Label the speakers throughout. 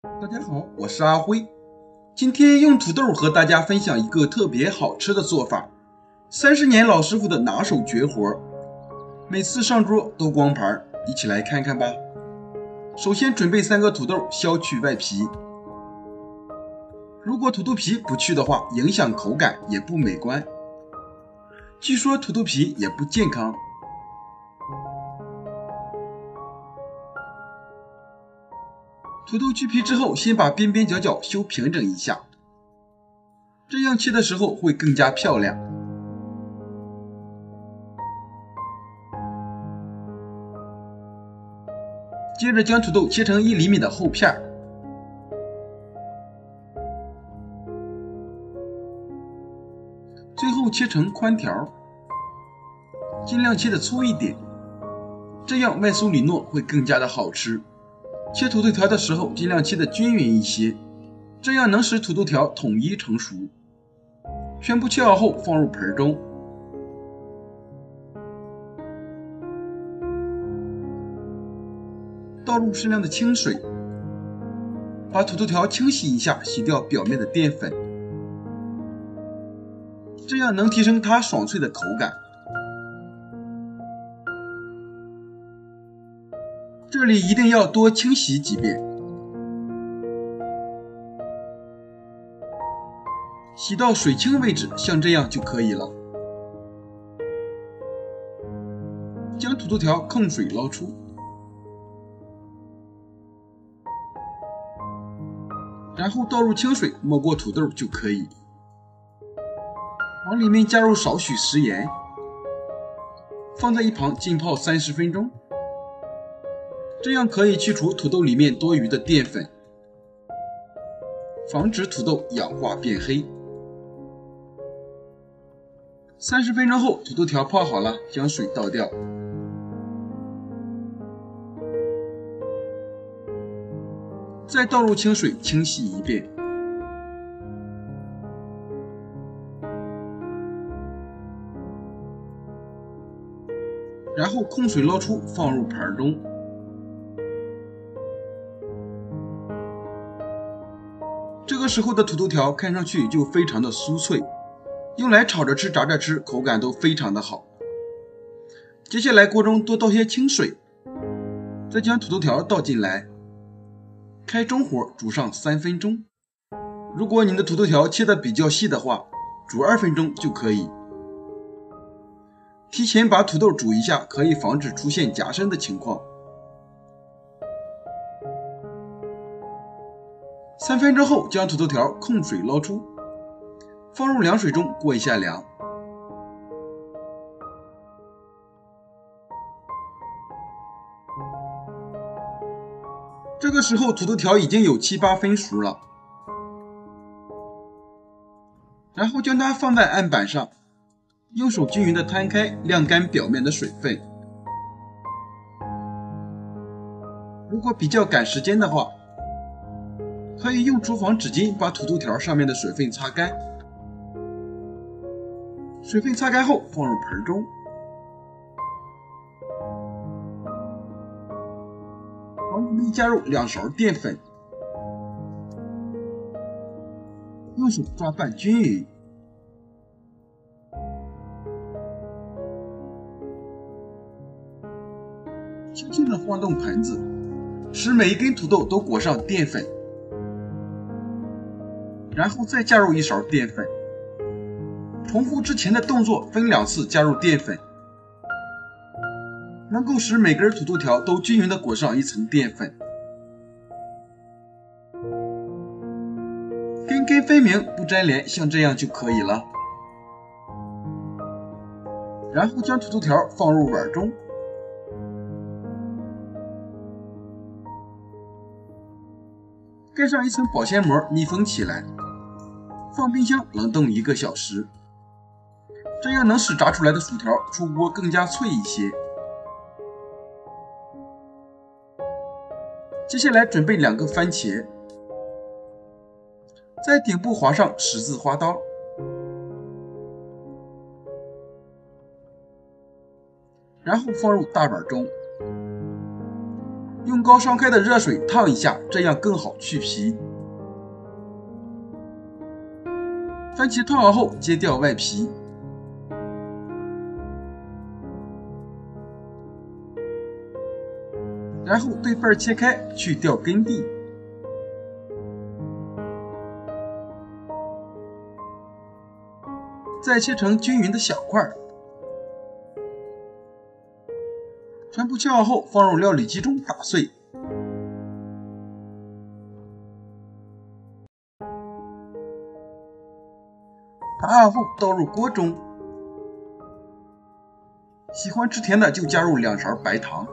Speaker 1: 大家好，我是阿辉。今天用土豆和大家分享一个特别好吃的做法，30年老师傅的拿手绝活，每次上桌都光盘，一起来看看吧。首先准备3个土豆，削去外皮。如果土豆皮不去的话，影响口感也不美观。据说土豆皮也不健康。土豆去皮之后，先把边边角角修平整一下，这样切的时候会更加漂亮。接着将土豆切成1厘米的厚片，最后切成宽条，尽量切的粗一点，这样外酥里糯会更加的好吃。切土豆条的时候尽量切的均匀一些，这样能使土豆条统一成熟。全部切好后放入盆中，倒入适量的清水，把土豆条清洗一下，洗掉表面的淀粉，这样能提升它爽脆的口感。这里一定要多清洗几遍，洗到水清为止，像这样就可以了。将土豆条控水捞出，然后倒入清水没过土豆就可以。往里面加入少许食盐，放在一旁浸泡30分钟。这样可以去除土豆里面多余的淀粉，防止土豆氧化变黑。30分钟后，土豆条泡好了，将水倒掉，再倒入清水清洗一遍。然后控水捞出，放入盘中。这个时候的土豆条看上去就非常的酥脆，用来炒着吃、炸着吃，口感都非常的好。接下来锅中多倒些清水，再将土豆条倒进来，开中火煮上3分钟。如果你的土豆条切的比较细的话，煮2分钟就可以。提前把土豆煮一下，可以防止出现夹生的情况。3分钟后，将土豆条控水捞出，放入凉水中过一下凉。这个时候土豆条已经有7、8分熟了，然后将它放在案板上，用手均匀的摊开，晾干表面的水分。如果比较赶时间的话，可以用厨房纸巾把土豆条上面的水分擦干。水分擦干后放入盆中，往里面加入2勺淀粉，用手抓拌均匀。轻轻地晃动盆子，使每一根土豆都裹上淀粉，然后再加入1勺淀粉，重复之前的动作，分2次加入淀粉，能够使每根土豆条都均匀地裹上一层淀粉，根根分明不粘连，像这样就可以了。然后将土豆条放入碗中，盖上一层保鲜膜，密封起来，放冰箱冷冻1个小时，这样能使炸出来的薯条出锅更加脆一些。接下来准备2个番茄，在顶部划上十字花刀，然后放入大碗中，用高烧开的热水烫一下，这样更好去皮。番茄烫好后，揭掉外皮，然后对半切开，去掉根蒂。再切成均匀的小块，全部切好后放入料理机中打碎。打好后倒入锅中，喜欢吃甜的就加入2勺白糖，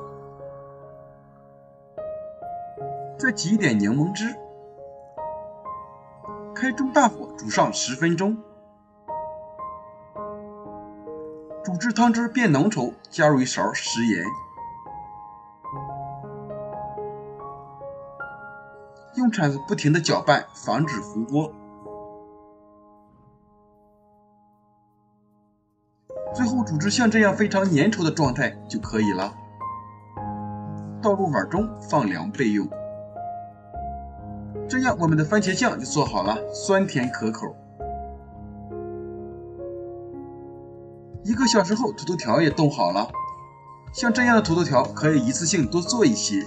Speaker 1: 再挤一点柠檬汁，开中大火煮上10分钟。煮至汤汁变浓稠，加入1勺食盐，用铲子不停地搅拌，防止糊锅。最后煮至像这样非常粘稠的状态就可以了。倒入碗中放凉备用。这样我们的番茄酱就做好了，酸甜可口。1个小时后，土豆条也冻好了。像这样的土豆条可以一次性多做一些，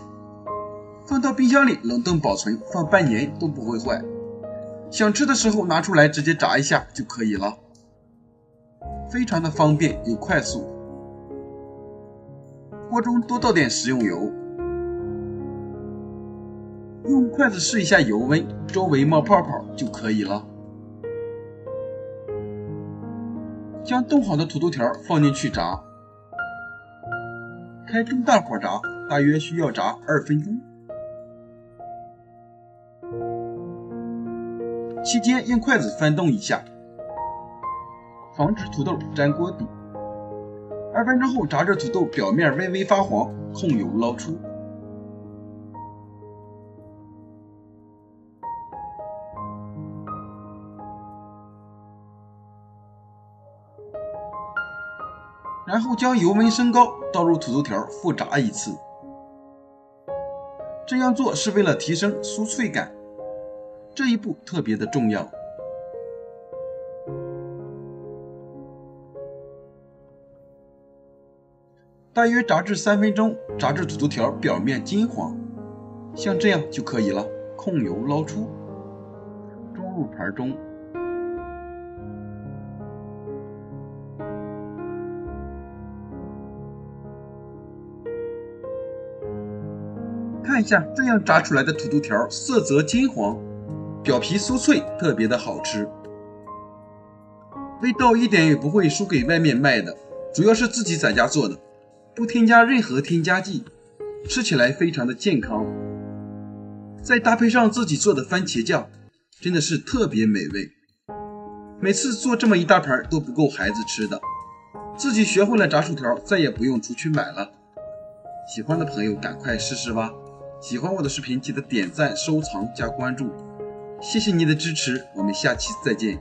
Speaker 1: 放到冰箱里冷冻保存，放半年都不会坏。想吃的时候拿出来直接炸一下就可以了，非常的方便又快速。锅中多倒点食用油，用筷子试一下油温，周围冒泡泡就可以了。将冻好的土豆条放进去炸，开中大火炸，大约需要炸2分钟。期间用筷子翻动一下，防止土豆粘锅底。2分钟后，炸至土豆表面微微发黄，控油捞出。然后将油温升高，倒入土豆条复炸一次。这样做是为了提升酥脆感，这一步特别的重要。大约炸至3分钟，炸至土豆条表面金黄，像这样就可以了。控油捞出，装入盘中。看一下这样炸出来的土豆条，色泽金黄，表皮酥脆，特别的好吃。味道一点也不会输给外面卖的，主要是自己在家做的，不添加任何添加剂，吃起来非常的健康。再搭配上自己做的番茄酱，真的是特别美味。每次做这么一大盘都不够孩子吃的，自己学会了炸薯条，再也不用出去买了。喜欢的朋友赶快试试吧。喜欢我的视频记得点赞、收藏、加关注，谢谢你的支持，我们下期再见。